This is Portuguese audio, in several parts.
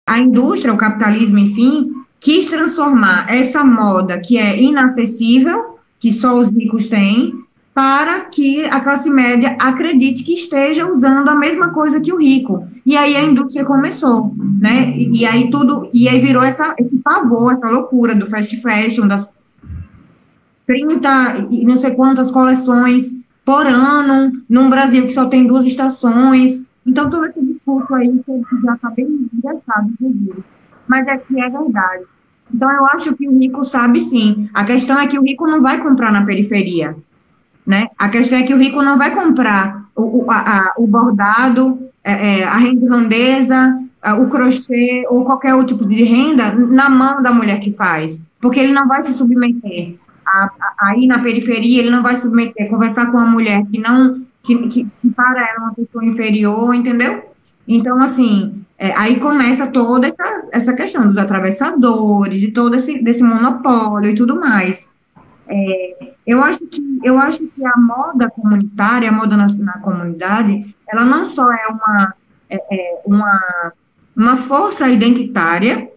A indústria, o capitalismo, enfim, quis transformar essa moda que é inacessível, que só os ricos têm, para que a classe média acredite que esteja usando a mesma coisa que o rico. E aí a indústria começou, né? E aí tudo, e aí virou esse pavor, essa loucura do fast fashion, das 30 e não sei quantas coleções por ano, num Brasil que só tem 2 estações. Então, todo esse discurso aí que já está bem engraçado, inclusive. Mas é que é verdade. Então, eu acho que o rico sabe sim. A questão é que o rico não vai comprar na periferia, né? A questão é que o rico não vai comprar o bordado, a renda irlandesa, o crochê ou qualquer outro tipo de renda na mão da mulher que faz, porque ele não vai se submeter aí na periferia, ele não vai se submeter, conversar com uma mulher que não, que para ela é uma pessoa inferior, entendeu? Então, assim, aí começa toda essa questão dos atravessadores, de todo desse monopólio e tudo mais. Eu acho que a moda comunitária, a moda na comunidade, ela não só é uma força identitária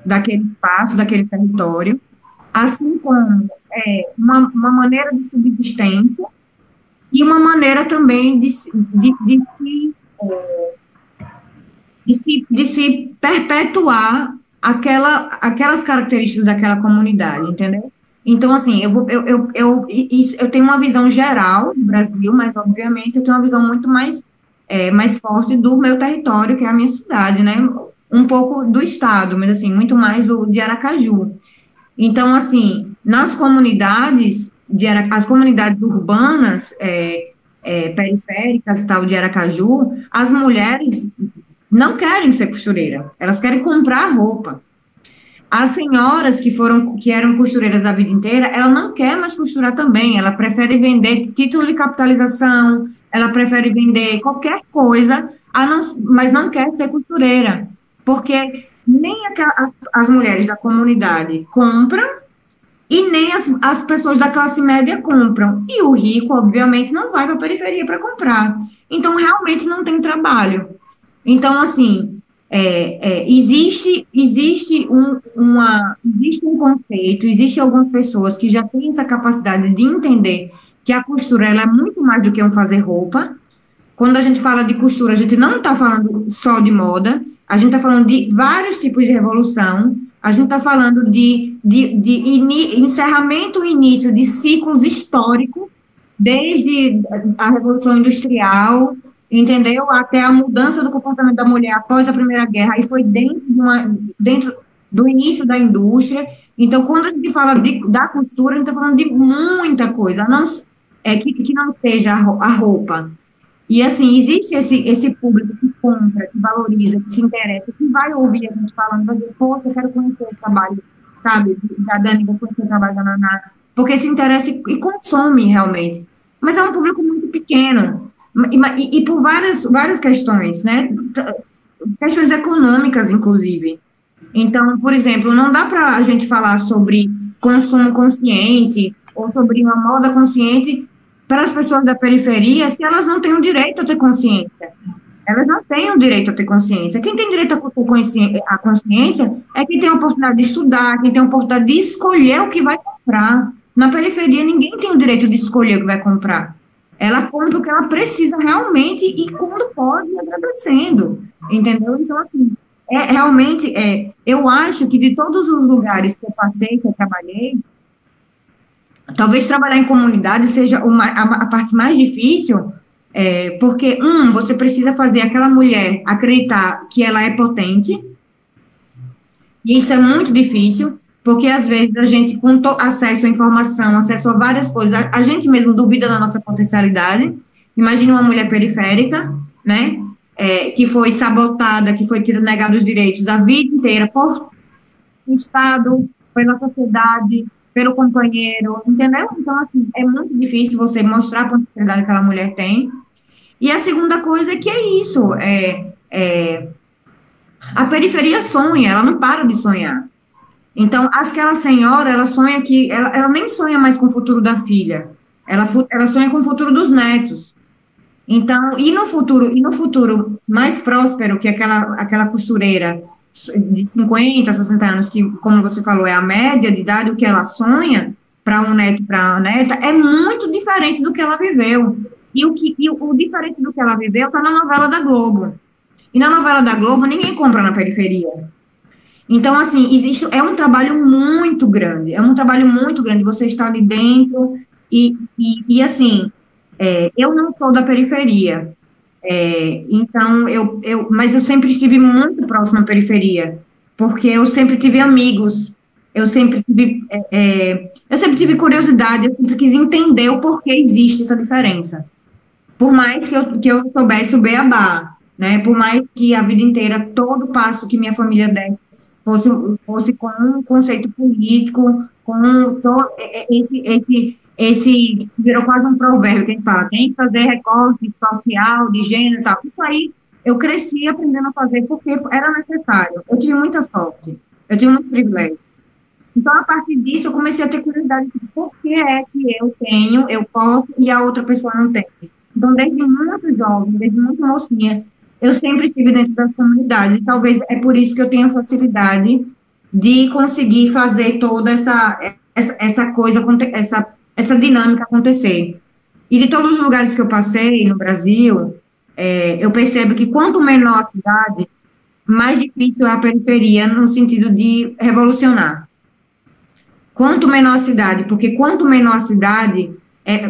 daquele espaço, daquele território, assim como uma maneira de subsistência e uma maneira também de se perpetuar aquelas características daquela comunidade, entendeu? Então, assim, eu tenho uma visão geral do Brasil, mas, obviamente, eu tenho uma visão muito mais forte do meu território, que é a minha cidade, né? Um pouco do estado, mas, assim, muito mais de Aracaju. Então, assim, nas comunidades, as comunidades urbanas, periféricas, tal, de Aracaju, as mulheres não querem ser costureira, elas querem comprar roupa. As senhoras que eram costureiras a vida inteira, ela não quer mais costurar também, ela prefere vender título de capitalização, ela prefere vender qualquer coisa, mas não quer ser costureira, porque nem as mulheres da comunidade compram e nem as pessoas da classe média compram. E o rico, obviamente, não vai para a periferia para comprar. Então, realmente não tem trabalho. Então, assim, existe um conceito, existe algumas pessoas que já têm essa capacidade de entender que a costura ela é muito mais do que um fazer roupa. Quando a gente fala de costura, a gente não está falando só de moda, a gente está falando de vários tipos de revolução, a gente está falando de encerramento e início de ciclos históricos, desde a Revolução Industrial, entendeu? Até a mudança do comportamento da mulher após a Primeira Guerra, e foi dentro do início da indústria. Então, quando a gente fala da costura, a gente está falando de muita coisa, não, que não seja a roupa. E, assim, existe esse público que compra, que valoriza, que se interessa, que vai ouvir a gente falando, vai dizer, poxa, eu quero conhecer o trabalho, sabe, da Dani, vou conhecer o trabalho da Naná, porque se interessa e consome realmente. Mas é um público muito pequeno, e por várias questões, né? Questões econômicas, inclusive. Então, por exemplo, não dá para a gente falar sobre consumo consciente ou sobre uma moda consciente para as pessoas da periferia se elas não têm o direito a ter consciência. Elas não têm o direito a ter consciência. Quem tem direito a consciência é quem tem a oportunidade de estudar, quem tem a oportunidade de escolher o que vai comprar. Na periferia, ninguém tem o direito de escolher o que vai comprar. Ela compra o que ela precisa realmente e quando pode, agradecendo. Entendeu? Então, assim, realmente, eu acho que de todos os lugares que eu passei, que eu trabalhei, talvez trabalhar em comunidade seja a parte mais difícil, porque, você precisa fazer aquela mulher acreditar que ela é potente, e isso é muito difícil, porque às vezes a gente, com acesso à informação, acesso a várias coisas, a gente mesmo duvida da nossa potencialidade. Imagine uma mulher periférica, né, que foi sabotada, que foi negada os direitos a vida inteira por o Estado, pela sociedade, pelo companheiro, entendeu? Então, assim, é muito difícil você mostrar a potencialidade que aquela mulher tem. E a segunda coisa é que é isso, a periferia sonha, ela não para de sonhar. Então, aquela senhora, ela sonha que, ela nem sonha mais com o futuro da filha, ela sonha com o futuro dos netos. Então, e no futuro mais próspero que aquela costureira de 50, 60 anos, que, como você falou, é a média de idade, o que ela sonha para um neto, para uma neta, é muito diferente do que ela viveu. E o diferente do que ela viveu está na novela da Globo. E na novela da Globo, ninguém compra na periferia. Então, assim, é um trabalho muito grande, você está ali dentro, assim, eu não sou da periferia, então, mas eu sempre estive muito próxima à periferia, porque eu sempre tive amigos, eu sempre tive curiosidade, eu sempre quis entender o porquê existe essa diferença. Por mais que eu soubesse o beabá, né? Por mais que a vida inteira, todo passo que minha família desse fosse com um conceito político, com todo esse virou quase um provérbio que a gente fala, tem que fazer recorte social, de gênero e tal. Isso aí eu cresci aprendendo a fazer porque era necessário. Eu tive muita sorte, eu tive muito privilégio. Então, a partir disso, eu comecei a ter curiosidade de por que é que eu tenho, eu posso, e a outra pessoa não tem. Então, desde muito jovem, desde muito mocinha, eu sempre estive dentro das comunidades, e talvez é por isso que eu tenho a facilidade de conseguir fazer toda essa coisa, essa dinâmica acontecer. E de todos os lugares que eu passei no Brasil, eu percebo que quanto menor a cidade, mais difícil é a periferia no sentido de revolucionar. Quanto menor a cidade, porque quanto menor a cidade,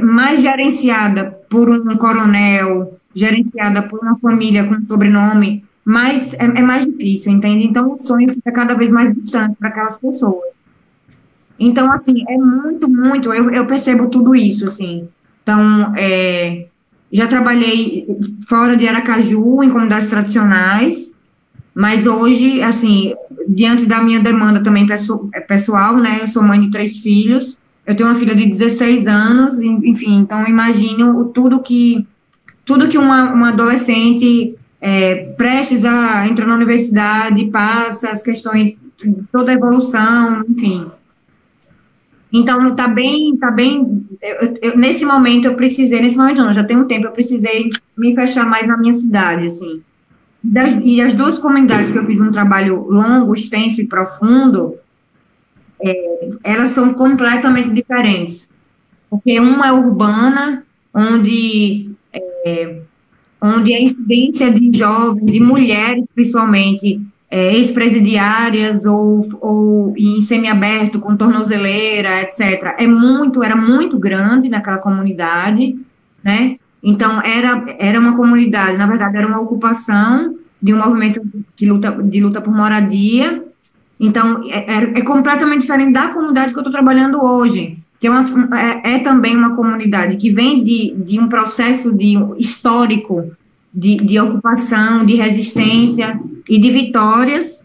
mais gerenciada por um coronel, gerenciada por uma família com sobrenome, é mais difícil, entende? Então, o sonho fica cada vez mais distante para aquelas pessoas. Então, assim, é muito, muito, eu percebo tudo isso, assim. Então, já trabalhei fora de Aracaju, em comunidades tradicionais, mas hoje, assim, diante da minha demanda também pessoal, né, eu sou mãe de 3 filhos, eu tenho uma filha de 16 anos, enfim, então eu imagino tudo que uma adolescente prestes a entrar na universidade passa, as questões, toda a evolução, enfim. Então, nesse momento nesse momento não, já tem um tempo, eu precisei me fechar mais na minha cidade, assim. E as 2 comunidades que eu fiz um trabalho longo, extenso e profundo, elas são completamente diferentes. Porque uma é urbana, onde a incidência de jovens, de mulheres, principalmente, ex-presidiárias ou em semiaberto, com tornozeleira, etc., era muito grande naquela comunidade, né? Então, era uma comunidade, na verdade, era uma ocupação de um movimento de luta por moradia. Então, é completamente diferente da comunidade que eu estou trabalhando hoje, que é também uma comunidade que vem de um processo histórico de ocupação, de resistência e de vitórias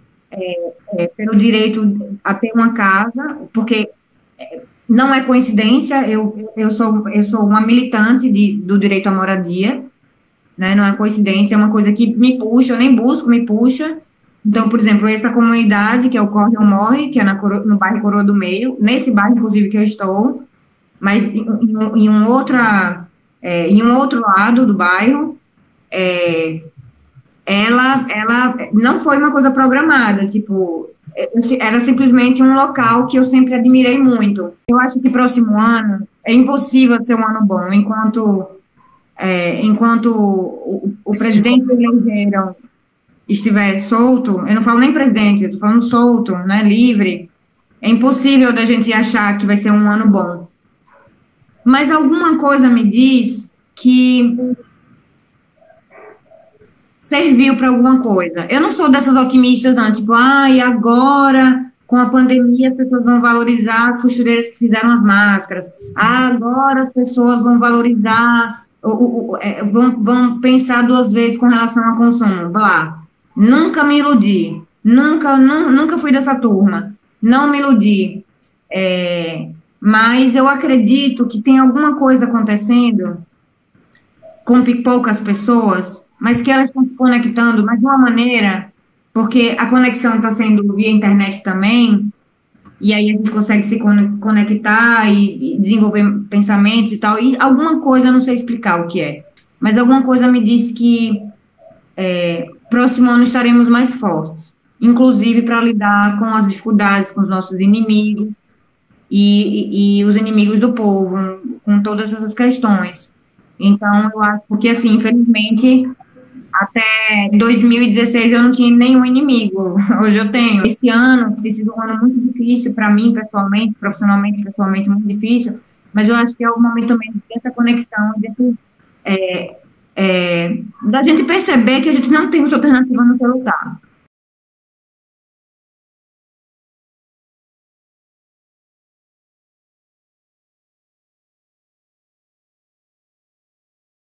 pelo direito a ter uma casa, porque não é coincidência, eu sou uma militante do direito à moradia, né? Não é coincidência, é uma coisa que me puxa, eu nem busco, me puxa. Então, por exemplo, essa comunidade, que é o Corre ou Morre, que é no bairro Coroa do Meio, nesse bairro, inclusive, que eu estou, mas em um outro lado do bairro, ela não foi uma coisa programada, tipo, era simplesmente um local que eu sempre admirei muito. Eu acho que próximo ano é impossível ser um ano bom, enquanto o presidente que elegeram estiver solto, eu não falo nem presidente, eu estou falando solto, né, livre, é impossível da gente achar que vai ser um ano bom. Mas alguma coisa me diz que serviu para alguma coisa. Eu não sou dessas otimistas, não, tipo, e agora, com a pandemia, as pessoas vão valorizar as costureiras que fizeram as máscaras. Agora as pessoas vão valorizar, vão pensar 2 vezes com relação ao consumo. Blá. Nunca me iludi. Nunca fui dessa turma. Não me iludi. Mas eu acredito que tem alguma coisa acontecendo com poucas pessoas, mas que elas estão se conectando, mas de uma maneira, porque a conexão está sendo via internet também, e aí a gente consegue se conectar e desenvolver pensamentos e tal, e alguma coisa, eu não sei explicar o que é, mas alguma coisa me diz que próximo ano estaremos mais fortes, inclusive para lidar com as dificuldades, com os nossos inimigos e os inimigos do povo, com todas essas questões. Então, eu acho que, assim, infelizmente, até 2016 eu não tinha nenhum inimigo. Hoje eu tenho. Esse ano tem sido um ano muito difícil para mim, pessoalmente, profissionalmente, pessoalmente, muito difícil, mas eu acho que é o momento também dessa conexão, da gente perceber que a gente não tem outra alternativa no seu lugar.